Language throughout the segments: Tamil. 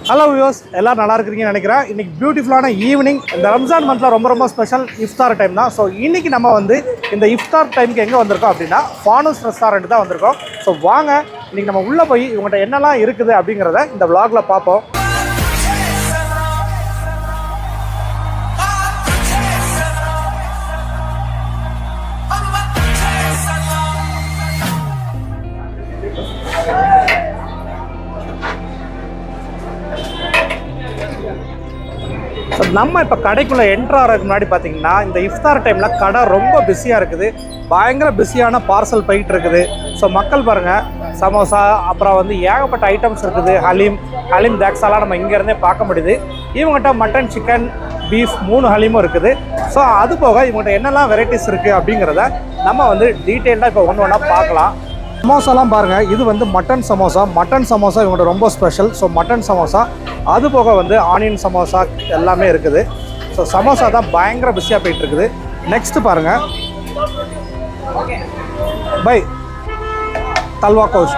ஹலோ வியூவர்ஸ், எல்லாரும் நல்லா இருக்கிறீங்கன்னு நினைக்கிறேன். இன்றைக்கி பியூட்டிஃபுல்லான ஈவினிங். இந்த ரம்ஜான் மந்தில் ரொம்ப ஸ்பெஷல் இஃப்தார் டைம் தான். ஸோ இன்றைக்கி நம்ம வந்து இந்த இஃப்தார் டைமுக்கு எங்கே வந்திருக்கோம் அப்படின்னா ஃபானூஸ் ரெஸ்டாரண்ட் தான் வந்திருக்கோம். ஸோ வாங்க இன்றைக்கி நம்ம உள்ளே போய் இவங்கள்ட்ட என்னெல்லாம் இருக்குது அப்படிங்கிறத இந்த vlogல பார்ப்போம். நம்ம இப்போ கடைக்குள்ளே என்ட்ரு ஆகிறதுக்கு முன்னாடி பார்த்தீங்கன்னா இந்த இஃப்தார் டைமில் கடை ரொம்ப பிஸியாக இருக்குது. பயங்கர பிஸியான பார்சல் போயிட்டு இருக்குது. ஸோ மக்கள் பாருங்கள், சமோசா அப்புறம் வந்து ஏகப்பட்ட ஐட்டம்ஸ் இருக்குது. ஹலீம் தேக்ஸாலாம் நம்ம இங்கேருந்தே பார்க்க முடியுது. இவங்ககிட்ட மட்டன், சிக்கன், பீஃப் 3 ஹலீமும் இருக்குது. ஸோ அது போக இவங்ககிட்ட என்னெல்லாம் வெரைட்டிஸ் இருக்குது அப்படிங்கிறத நம்ம வந்து டீட்டெயில்டாக இப்போ ஒன்று ஒன்றா பார்க்கலாம். சமோசாலாம் பாருங்கள், இது வந்து மட்டன் சமோசா இவங்கள்ட்ட ரொம்ப ஸ்பெஷல். ஸோ மட்டன் சமோசா, அது போக வந்து ஆனியன் சமோசா எல்லாமே இருக்குது. ஸோ சமோசா தான் பயங்கர பிஸியாக போயிட்டுருக்குது. நெக்ஸ்ட்டு பாருங்கள், பை தல்வா கோஷ்.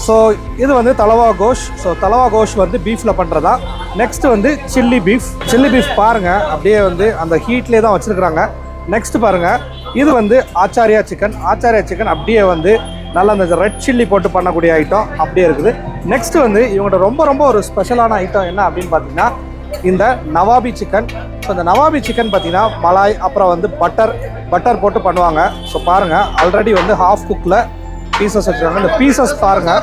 ஸோ இது வந்து தலவா கோஷ். ஸோ தலவா கோஷ் வந்து பீஃபில் பண்ணுறதா. நெக்ஸ்ட்டு வந்து சில்லி பீஃப் பாருங்கள், அப்படியே வந்து அந்த ஹீட்லேயே தான் வச்சுருக்குறாங்க. நெக்ஸ்ட்டு பாருங்கள், இது வந்து ஆச்சாரியா சிக்கன் அப்படியே வந்து நல்லா அந்த ரெட் சில்லி போட்டு பண்ணக்கூடிய ஐட்டம் அப்படியே இருக்குது. நெக்ஸ்ட்டு வந்து இவங்கள்ட்ட ரொம்ப ஒரு ஸ்பெஷலான ஐட்டம் என்ன அப்படின்னு பார்த்தீங்கன்னா இந்த நவாபி சிக்கன். ஸோ இந்த நவாபி சிக்கன் பார்த்தீங்கன்னா மலாய் அப்புறம் வந்து பட்டர் போட்டு பண்ணுவாங்க. ஸோ பாருங்கள், ஆல்ரெடி வந்து ஹாஃப் குக்கில் பீசஸ் வச்சுருக்காங்க. இந்த பீசஸ் பாருங்கள்.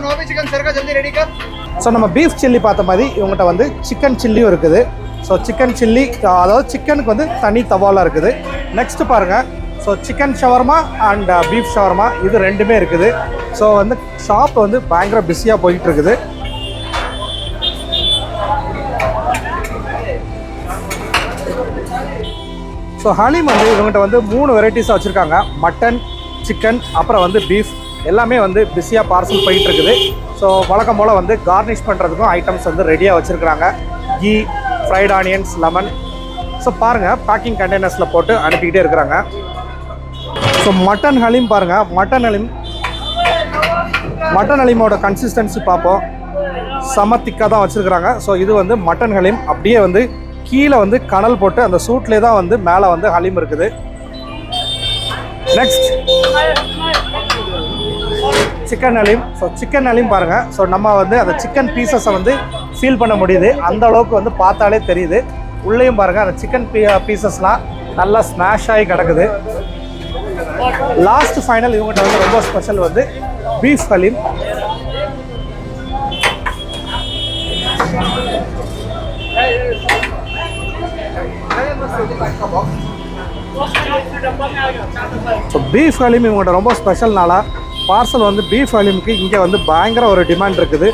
ஸோ நம்ம பீஃப் சில்லி பார்த்த மாதிரி இவங்ககிட்ட வந்து சிக்கன் சில்லியும் இருக்குது. ஸோ சிக்கன் சில்லி, அதாவது சிக்கனுக்கு வந்து தனி தவாலாம் இருக்குது. நெக்ஸ்ட்டு பாருங்கள், so chicken shawarma and beef shawarma இது ரெண்டுமே இருக்குது. ஸோ வந்து ஷாப் வந்து பயங்கர பிஸியாக போயிட்டு இருக்குது. ஸோ ஹலீம் வந்து இவங்ககிட்ட வந்து 3 வெரைட்டிஸாக வச்சுருக்காங்க. மட்டன், சிக்கன் அப்புறம் வந்து பீஃப் எல்லாமே வந்து பிஸியாக பார்சல் போயிட்டு இருக்குது. ஸோ வழக்கம் போல் வந்து கார்னிஷ் பண்ணுறதுக்கும் ஐட்டம்ஸ் வந்து ரெடியாக வச்சுருக்குறாங்க. Ghee, fried onions, lemon. So பாருங்கள், பேக்கிங் கண்டெய்னர்ஸில் போட்டு அனுப்பிக்கிட்டே இருக்கிறாங்க. ஸோ மட்டன் ஹலீம் பாருங்கள், மட்டன் ஹலீமோட கன்சிஸ்டன்சி பார்ப்போம். செம திக்காக தான் வச்சுருக்குறாங்க. ஸோ இது வந்து மட்டன் ஹலீம், அப்படியே வந்து கீழே வந்து கனல் போட்டு அந்த சூட்லேயே தான் வந்து மேலே வந்து ஹலீம் இருக்குது. Next chicken Haleem. So chicken Haleem பாருங்கள். ஸோ நம்ம வந்து அந்த சிக்கன் பீசஸை வந்து ஃபீல் பண்ண முடியுது. அந்த அளவுக்கு வந்து பார்த்தாலே தெரியுது. உள்ளேயும் பாருங்கள், அந்த சிக்கன் பீசஸ்லாம் நல்லா ஸ்மாஷ் ஆகி கிடக்குது. லாஸ்ட் ஃபைனல் இவங்ககிட்ட வந்து ரொம்ப ஸ்பெஷல் வந்து beef haleem. So beef Haleem இவங்ககிட்ட ரொம்ப ஸ்பெஷல்னால பார்சல் வந்து பீஃப் ஹலீமுக்கு இங்கே வந்து பயங்கர ஒரு டிமாண்ட் இருக்குது.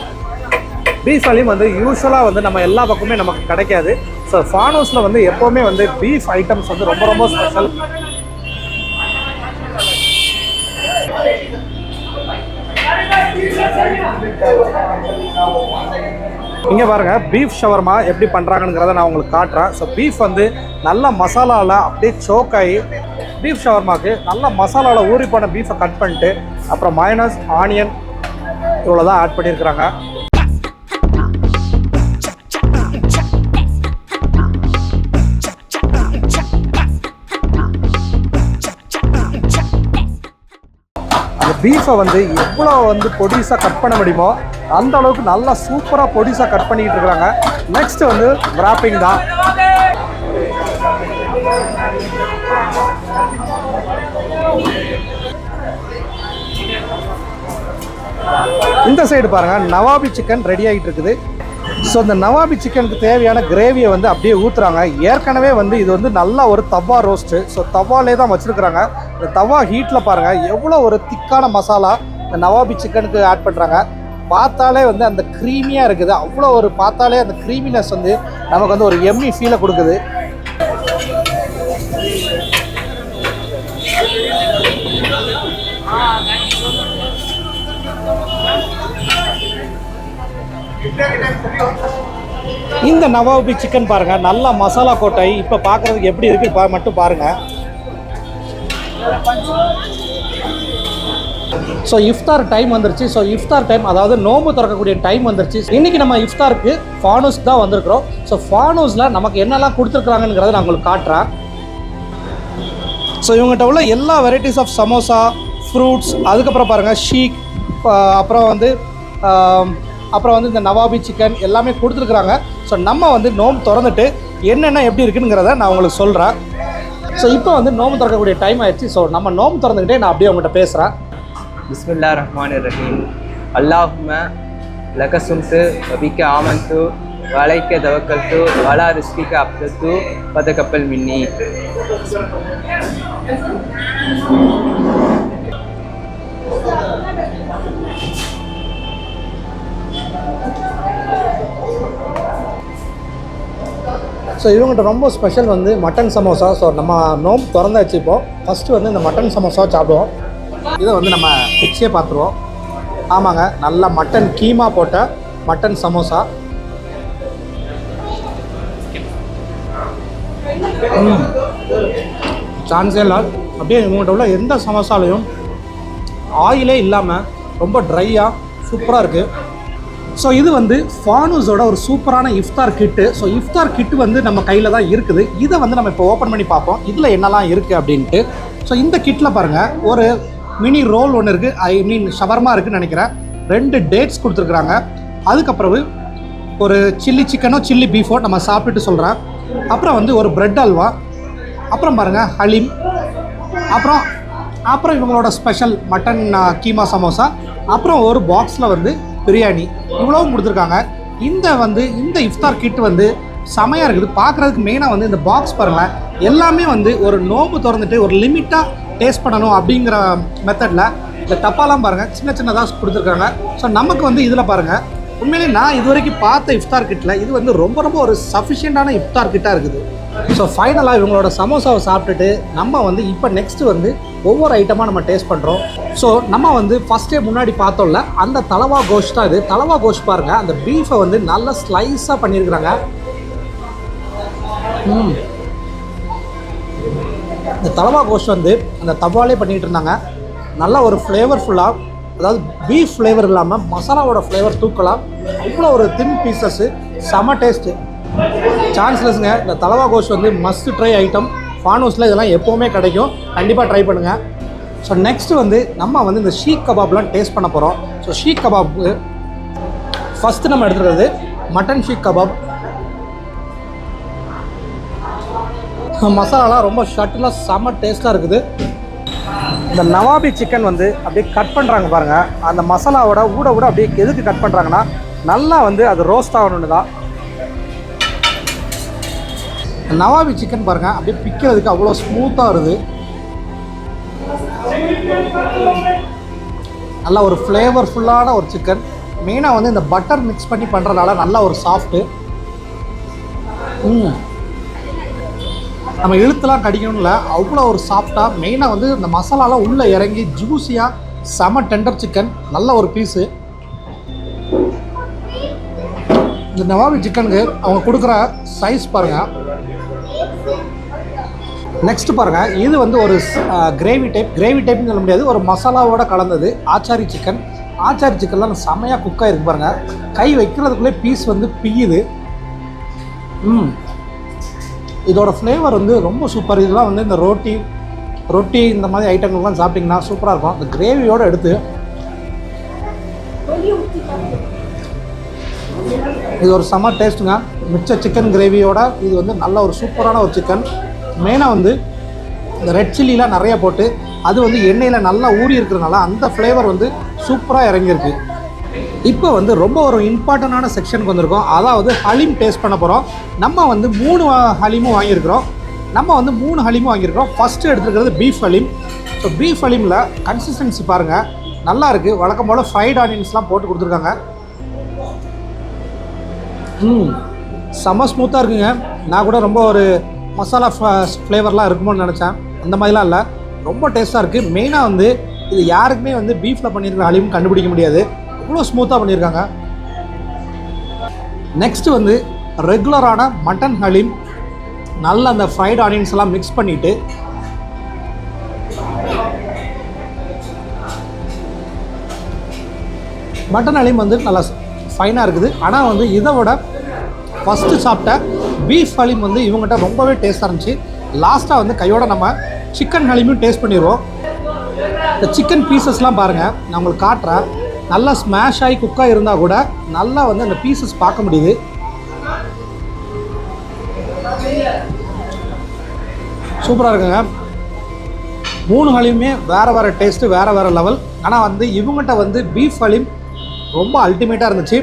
பீஃப் ஹலீம் வந்து யூஸ்வலாக வந்து நம்ம எல்லா பக்கமே நமக்கு கிடைக்காது. ஸோ ஃபானூஸில் வந்து எப்போவுமே வந்து பீஃப் ஐட்டம்ஸ் வந்து ரொம்ப ஸ்பெஷல். இங்கே பாருங்கள், பீஃப் ஷவர்மா எப்படி பண்ணுறாங்கங்கிறத நான் உங்களுக்கு காட்டுறேன். ஸோ பீஃப் வந்து நல்ல மசாலாவில் அப்படியே சோக் ஆகி, பீஃப் ஷவர்மாவுக்கு நல்ல மசாலாவில் ஊறி போன பீஃபை கட் பண்ணிட்டு அப்புறம் மயோனஸ், ஆனியன் இவ்வளோ தான் ஆட் பண்ணியிருக்கிறாங்க. பீஃபை வந்து எவ்வளோ வந்து பொடிசாக கட் பண்ண முடியுமோ அந்த அளவுக்கு நல்லா சூப்பராக பொடிசாக கட் பண்ணிக்கிட்டு இருக்கிறாங்க. நெக்ஸ்ட் வந்து ராப்பிங் தான். இந்த சைடு பாருங்கள், நவாபி சிக்கன் ரெடி ஆகிட்டு இருக்குது. ஸோ இந்த நவாபி சிக்கனுக்கு தேவையான கிரேவியை வந்து அப்படியே ஊற்றுறாங்க. ஏற்கனவே வந்து இது வந்து நல்லா ஒரு தவா ரோஸ்ட்டு. ஸோ தவாலே தான் வச்சுருக்குறாங்க. இந்த தவா ஹீட்டில் பாருங்கள் எவ்வளோ ஒரு திக்கான மசாலா இந்த நவாபி சிக்கனுக்கு ஆட் பண்ணுறாங்க. பார்த்தாலே வந்து அந்த க்ரீமியாக இருக்குது. அவ்வளோ ஒரு பார்த்தாலே அந்த க்ரீமினஸ் வந்து நமக்கு வந்து ஒரு எம்மி ஃபீலை கொடுக்குது. இந்த நவாபி சிக்கன் பாருங்கள், நல்லா மசாலா கோட்டாய் இப்போ பார்க்குறதுக்கு எப்படி இருக்குது மட்டும் பாருங்கள். ஸோ இஃப்தார் டைம் வந்துருச்சு. ஸோ இஃப்தார் டைம், அதாவது நோம்பு திறக்கக்கூடிய டைம் வந்துருச்சு. இன்றைக்கி நம்ம இஃப்தாருக்கு ஃபானூஸ் தான் வந்திருக்கிறோம். ஸோ ஃபானூஸில் நமக்கு என்னெல்லாம் கொடுத்துருக்குறாங்கிறத நான் உங்களுக்கு காட்டுறேன். ஸோ இவங்ககிட்ட உள்ள எல்லா வெரைட்டிஸ் ஆஃப் சமோசா, ஃப்ரூட்ஸ், அதுக்கப்புறம் பாருங்கள் ஷீக், அப்புறம் வந்து இந்த நவாபி சிக்கன் எல்லாமே கொடுத்துருக்குறாங்க. ஸோ நம்ம வந்து நோம்பு திறந்துட்டு என்னென்ன எப்படி இருக்குங்கிறத நான் உங்களுக்கு சொல்கிறேன். ஸோ இப்போ வந்து நோம்பு திறக்கக்கூடிய டைம் ஆயிடுச்சு. ஸோ நம்ம நோம்பு திறந்துக்கிட்டே நான் அப்படியே உங்கள்கிட்ட பேசுகிறேன். பிஸ்மில்லாஹிர் ரஹ்மானிர் ரஹீம். அல்லாஹும்ம லக சும்து வபிக்க ஆமந்து வலைக்க தவக்கல்து வலா ரிஸ்கிக்க அப்தத்து பதக்கப்பல் மின்னி. ஸோ இவங்ககிட்ட ரொம்ப ஸ்பெஷல் வந்து மட்டன் சமோசா. ஸோ நம்ம நோம்பு திறந்தாச்சு. இப்போது ஃபஸ்ட்டு வந்து இந்த மட்டன் சமோசா சாப்பிடுவோம். இதை வந்து நம்ம பிச்சே பார்த்துருவோம். ஆமாங்க, நல்லா மட்டன் கீமா போட்ட மட்டன் சமோசா. சான்ஸே இல்லை. அப்படியே இவங்ககிட்ட உள்ள எந்த சமோசாலையும் ஆயிலே இல்லாமல் ரொம்ப ட்ரையாக சூப்பராக இருக்குது. ஸோ இது வந்து ஃபானூஸோட ஒரு சூப்பரான இஃப்தார் கிட்டு. ஸோ இஃப்தார் கிட்டு வந்து நம்ம கையில் தான் இருக்குது. இதை வந்து நம்ம இப்போ ஓப்பன் பண்ணி பார்ப்போம் இதில் என்னெல்லாம் இருக்குது அப்படின்ட்டு. ஸோ இந்த கிட்டில் பாருங்கள், ஒரு மினி ரோல் ஒன்று இருக்குது, ஐ மீன் ஷவர்மா இருக்குதுன்னு நினைக்கிறேன். 2 டேட்ஸ் கொடுத்துருக்குறாங்க. அதுக்கப்புறம் ஒரு சில்லி சிக்கனோ சில்லி பீஃபோ நம்ம சாப்பிட்டுட்டு சொல்கிறேன். அப்புறம் வந்து ஒரு பிரெட் அல்வா, அப்புறம் பாருங்கள் ஹலீம், அப்புறம் இவங்களோட ஸ்பெஷல் மட்டன் கீமா சமோசா, அப்புறம் ஒரு பாக்ஸில் வந்து பிரியாணி, இவ்வளவும் கொடுத்துருக்காங்க. இந்த இஃப்தார் கிட் வந்து செமையாக இருக்குது பார்க்குறதுக்கு. மெயினாக வந்து இந்த பாக்ஸ் பாருங்கள், எல்லாமே வந்து ஒரு நோம்பு திறந்துட்டு ஒரு லிமிட்டாக டேஸ்ட் பண்ணணும் அப்படிங்கிற மெத்தடில் இந்த டப்பாலாம் பாருங்கள் சின்ன சின்னதாக கொடுத்துருக்காங்க. ஸோ நமக்கு வந்து இதில் பாருங்கள், உண்மையிலே நான் இது வரைக்கும் பார்த்த இஃப்தார் கிட்டில் இது வந்து ரொம்ப ஒரு சஃபிஷியண்டான இஃப்தார் கிட்டாக இருக்குது. ஸோ ஃபைனலாக இவங்களோட சமோசாவை சாப்பிட்டுட்டு நம்ம வந்து இப்போ நெக்ஸ்ட்டு வந்து ஒவ்வொரு ஐட்டமாக நம்ம டேஸ்ட் பண்ணுறோம். ஸோ நம்ம வந்து ஃபஸ்ட்டே முன்னாடி பார்த்தோம்ல அந்த தலவா கோஷ் தான் இது. தலவா கோஷ் பாருங்கள், அந்த பீஃபை வந்து நல்லா ஸ்லைஸாக பண்ணியிருக்கிறாங்க. இந்த தலவா கோஷ் வந்து அந்த தவாலே பண்ணிகிட்டு இருந்தாங்க. நல்லா ஒரு ஃப்ளேவர்ஃபுல்லாக, அதாவது பீஃப் ஃப்ளேவர் இல்லாமல் மசாலாவோட ஃப்ளேவர் தூக்கலாம். இவ்வளோ ஒரு தின் பீசஸ்ஸு, செம டேஸ்ட்டு, சான்ஸ்லெஸ்ங்க. இந்த தலவா கோஷ் வந்து மஸ்ட் ட்ரை ஐட்டம். ஃபானூஸில் இதெல்லாம் எப்போவுமே கிடைக்கும், கண்டிப்பாக ட்ரை பண்ணுங்கள். ஸோ நெக்ஸ்ட்டு வந்து நம்ம வந்து இந்த ஷீக் கபாப்லாம் டேஸ்ட் பண்ண போகிறோம். ஸோ ஷீக் கபாப் ஃபஸ்ட்டு நம்ம எடுத்துக்கிறது மட்டன் ஷீக் கபாப். மசாலாலாம் ரொம்ப ஷட்டிலாக செம்ம டேஸ்ட்டாக இருக்குது. இந்த நவாபி சிக்கன் வந்து அப்படியே கட் பண்ணுறாங்க பாருங்கள். அந்த மசாலாவோட ஊட அப்படியே எதுக்கு கட் பண்ணுறாங்கன்னா நல்லா வந்து அது ரோஸ்ட் ஆகணுன்னு தான். நவாபி சிக்கன் பாருங்கள், அப்படியே பிக்கிறதுக்கு அவ்வளோ ஸ்மூத்தாக வருது. நல்லா ஒரு ஃப்ளேவர்ஃபுல்லான ஒரு சிக்கன். மெயினாக வந்து இந்த பட்டர் மிக்ஸ் பண்ணி பண்ணுறதுனால நல்லா ஒரு சாஃப்ட்டு. நம்ம இழுத்துலாம் கடிக்கணும்ல, அவ்வளோ ஒரு சாஃப்டாக. மெயினாக வந்து இந்த மசாலாலாம் உள்ளே இறங்கி ஜூஸியாக செம டெண்டர் சிக்கன், நல்ல ஒரு பீஸு. இந்த நவாபி சிக்கனுக்கு அவங்க கொடுக்குற சைஸ் பாருங்கள். நெக்ஸ்ட்டு பாருங்கள், இது வந்து ஒரு கிரேவி டைப்னு சொல்ல முடியாது, ஒரு மசாலாவோட கலந்தது ஆச்சாரி சிக்கன். ஆச்சாரி சிக்கன்லாம் செமையாக குக்காக இருக்குது பாருங்கள். கை வைக்கிறதுக்குள்ளே பீஸ் வந்து பிய்யுது. இதோட ஃப்ளேவர் வந்து ரொம்ப சூப்பர். இதெல்லாம் வந்து இந்த ரொட்டி இந்த மாதிரி ஐட்டங்கள்லாம் சாப்பிட்டிங்கன்னா சூப்பராக இருக்கும். இந்த கிரேவியோடு எடுத்து இது ஒரு செம்ம டேஸ்ட்டுங்க. மிச்ச சிக்கன் கிரேவியோட இது வந்து நல்ல ஒரு சூப்பரான ஒரு சிக்கன். மெயினாக வந்து இந்த ரெட் சில்லிலாம் நிறையா போட்டு அது வந்து எண்ணெயில் நல்லா ஊறி இருக்கிறதுனால அந்த ஃப்ளேவர் வந்து சூப்பராக இறங்கியிருக்கு. இப்போ வந்து ரொம்ப ஒரு இம்பார்ட்டண்டான செக்ஷனுக்கு வந்திருக்கோம். அதாவது ஹலீம் டேஸ்ட் பண்ண போகிறோம். நம்ம வந்து 3 ஹலீமும் வாங்கியிருக்கிறோம். ஃபஸ்ட்டு எடுத்துருக்கிறது பீஃப் ஹலீம். ஸோ பீஃப் ஹலீமில் கன்சிஸ்டன்சி பாருங்கள், நல்லா இருக்குது. வழக்கம் போல் ஃப்ரைட் ஆனியன்ஸ்லாம் போட்டு கொடுத்துருக்காங்க. செம்ம ஸ்மூத்தாக இருக்குங்க. நான் கூட ரொம்ப ஒரு மசாலா ஃப்ளேவர்லாம் இருக்குமோன்னு நினச்சேன். அந்த மாதிரிலாம் இல்லை, ரொம்ப டேஸ்ட்டாக இருக்குது. மெயினாக வந்து இது யாருக்குமே வந்து பீஃபில் பண்ணியிருக்கிற ஹலீம் கண்டுபிடிக்க முடியாது, அவ்வளோ ஸ்மூத்தாக பண்ணியிருக்காங்க. நெக்ஸ்ட்டு வந்து ரெகுலரான மட்டன் ஹலீம். நல்ல அந்த ஃப்ரைட் ஆனியன்ஸ் எல்லாம் மிக்ஸ் பண்ணிவிட்டு மட்டன் ஹலீம் வந்து நல்லா ஃபைனாக இருக்குது. ஆனால் வந்து இதை விட ஃபஸ்ட்டு சாப்பிட்ட பீஃப் ஹலீம் வந்து இவங்ககிட்ட ரொம்பவே டேஸ்ட்டாக இருந்துச்சு. லாஸ்ட்டாக வந்து கையோட நம்ம சிக்கன் ஹலீமும் டேஸ்ட் பண்ணிடுவோம். இந்த சிக்கன் பீசஸ்லாம் பாருங்கள், நான் உங்களுக்கு காட்டுறேன். நல்லா ஸ்மாஷ் ஆகி குக்காக இருந்தால் கூட நல்லா வந்து அந்த பீசஸ் பார்க்க முடியுது. சூப்பராக இருக்குங்க. 3 ஹலீமுமே வேறு டேஸ்ட்டு, வேறு லெவல். ஆனால் வந்து இவங்ககிட்ட வந்து பீஃப் ஹலீம் ரொம்ப அல்டிமேட்டாக இருந்துச்சு.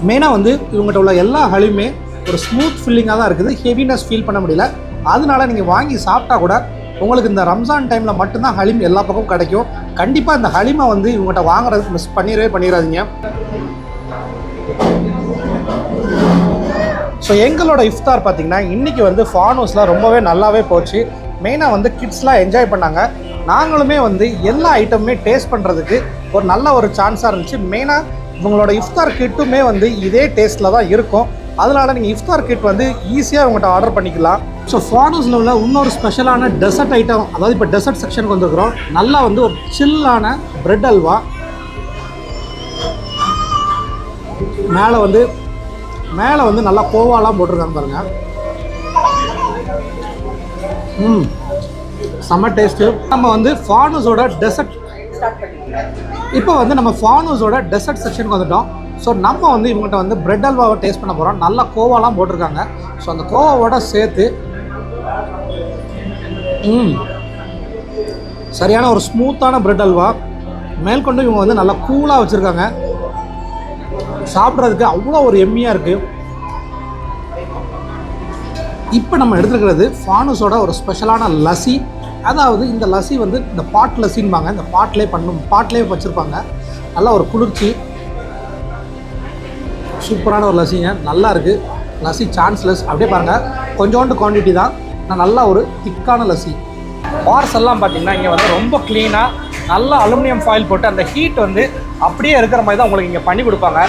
மெயினாக வந்து இவங்ககிட்ட உள்ள எல்லா ஹலீமுமே ஒரு ஸ்மூத் ஃபில்லிங்காக தான் இருக்குது. ஹெவினஸ் ஃபீல் பண்ண முடியல. அதனால நீங்கள் வாங்கி சாப்பிட்டா கூட உங்களுக்கு இந்த ரம்ஜான் டைமில் மட்டும்தான் ஹலீம் எல்லா பக்கமும் கிடைக்கும். கண்டிப்பாக இந்த ஹலீமை வந்து இவங்ககிட்ட வாங்குறதுக்கு மிஸ் பண்ணிடாதீங்க. ஸோ எங்களோட இஃப்தார் பார்த்திங்கன்னா இன்றைக்கி வந்து ஃபார்ம் ஹவுஸில் ரொம்பவே நல்லாவே போச்சு. மெயினாக வந்து கிட்ஸ்லாம் என்ஜாய் பண்ணாங்க. நாங்களுமே வந்து எல்லா ஐட்டமுமே டேஸ்ட் பண்ணுறதுக்கு ஒரு நல்ல ஒரு சான்ஸாக இருந்துச்சு. மெயினாக உங்களோட இஃப்தார் கிட்டுமே வந்து இதே டேஸ்ட்டில் தான் இருக்கும். அதனால் நீங்கள் இஃப்தார் கிட் வந்து ஈஸியாக உங்கள்கிட்ட ஆர்டர் பண்ணிக்கலாம். ஸோ ஃபார்ம் ஹவுஸில் உள்ள இன்னொரு ஸ்பெஷலான டெசர்ட் ஐட்டம், அதாவது இப்போ டெசர்ட் செக்ஷனுக்கு வந்துருக்குறோம். நல்லா வந்து ஒரு சில்லான பிரெட் அல்வா, மேலே வந்து நல்லா கோவாலாம் போட்டிருக்காங்க பாருங்கள். செம்ம டேஸ்ட்டு. நம்ம வந்து ஃபார்ம் ஹவுஸோட டெசர்ட் இப்போ வந்து நம்ம ஃபார்ம் ஹவுஸோட டெசர்ட் செக்ஷனுக்கு வந்துட்டோம். ஸோ நம்ம வந்து இவங்ககிட்ட வந்து பிரெட் அல்வாவை டேஸ்ட் பண்ண போகிறோம். நல்லா கோவாலாம் போட்டிருக்காங்க. ஸோ அந்த கோவாவோட சேர்த்து சரியான ஒரு ஸ்மூத்தான பிரெட் அல்வா மேற்கொண்டு இவங்க வந்து நல்லா கூலாக வச்சுருக்காங்க. சாப்பிட்றதுக்கு அவ்வளோ ஒரு எம்மியாக இருக்குது. இப்போ நம்ம எடுத்துருக்கிறது ஃபார்ம் ஹவுஸோட ஒரு ஸ்பெஷலான லஸ்ஸி. அதாவது இந்த லஸ்ஸி வந்து இந்த பாட் லஸ்ஸின்பாங்க. இந்த பாட்லேயே வச்சுருப்பாங்க. நல்லா ஒரு குளிர்ச்சி, சூப்பரான ஒரு லஸ்ஸிங்க. நல்லா இருக்குது லஸ்ஸி, சான்ஸ்லெஸ். அப்படியே பாருங்கள், கொஞ்சோண்டு குவான்டிட்டி தான், நான் நல்லா ஒரு திக்கான லஸ்ஸி. பார்சல்லாம் பார்த்திங்கன்னா இங்கே வந்து ரொம்ப க்ளீனாக நல்லா அலுமினியம் ஃபாயில் போட்டு அந்த ஹீட் வந்து அப்படியே இருக்கிற மாதிரி தான் உங்களுக்கு இங்கே பண்ணி கொடுப்பாங்க.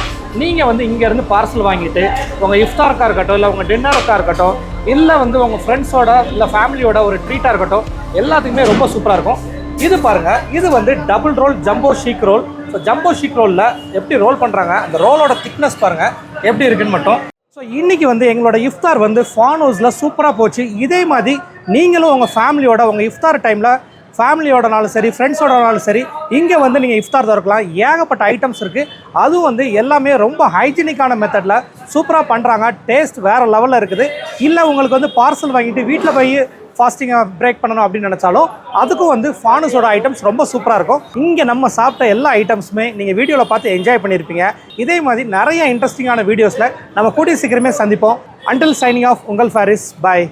நீங்கள் வந்து இங்கேருந்து பார்சல் வாங்கிட்டு உங்கள் இஃப்தாருக்காக இருக்கட்டும், இல்லை உங்கள் டின்னருக்காக இருக்கட்டும், இல்லை வந்து உங்கள் ஃப்ரெண்ட்ஸோட இல்லை ஃபேமிலியோட ஒரு ட்ரீட்டாக இருக்கட்டும், எல்லாத்துக்குமே ரொம்ப சூப்பராக இருக்கும். இது பாருங்கள், இது வந்து double roll jumbo seekh roll. So jumbo seekh ரோலில் எப்படி ரோல் பண்ணுறாங்க, அந்த ரோலோட திக்னஸ் பாருங்கள் எப்படி இருக்குன்னு மட்டும். ஸோ இன்றைக்கி வந்து எங்களோட இஃப்தார் வந்து ஃபார்ம் ஹவுஸில் சூப்பராக போச்சு. இதே மாதிரி நீங்களும் உங்கள் ஃபேமிலியோட உங்கள் இஃப்தார் டைமில் ஃபேமிலியோடனாலும் சரி, ஃப்ரெண்ட்ஸோடனாலும் சரி, இங்கே வந்து நீங்கள் இஃப்தார் திறக்கலாம். ஏகப்பட்ட ஐட்டம்ஸ் இருக்குது. அதுவும் வந்து எல்லாமே ரொம்ப ஹைஜீனிக்கான மெத்தடில் சூப்பராக பண்ணுறாங்க. டேஸ்ட் வேறு லெவலில் இருக்குது. இல்லை உங்களுக்கு வந்து பார்சல் வாங்கிட்டு வீட்டில் போய் ஃபாஸ்டிங்கை பிரேக் பண்ணணும் அப்படின்னு நினச்சாலும் அதுக்கும் வந்து ஃபார்ம் ஹவுஸோட ஐட்டம்ஸ் ரொம்ப சூப்பராக இருக்கும். இங்கே நம்ம சாப்பிட்ட எல்லா ஐட்டம்ஸுமே நீங்கள் வீடியோவில் பார்த்து என்ஜாய் பண்ணியிருப்பீங்க. இதே மாதிரி நிறைய இன்ட்ரெஸ்டிங்கான வீடியோஸில் நம்ம கூடிய சீக்கிரமே சந்திப்போம். அன்டில் சைனிங் ஆஃப், உங்கள் ஃபாரிஸ். பாய்.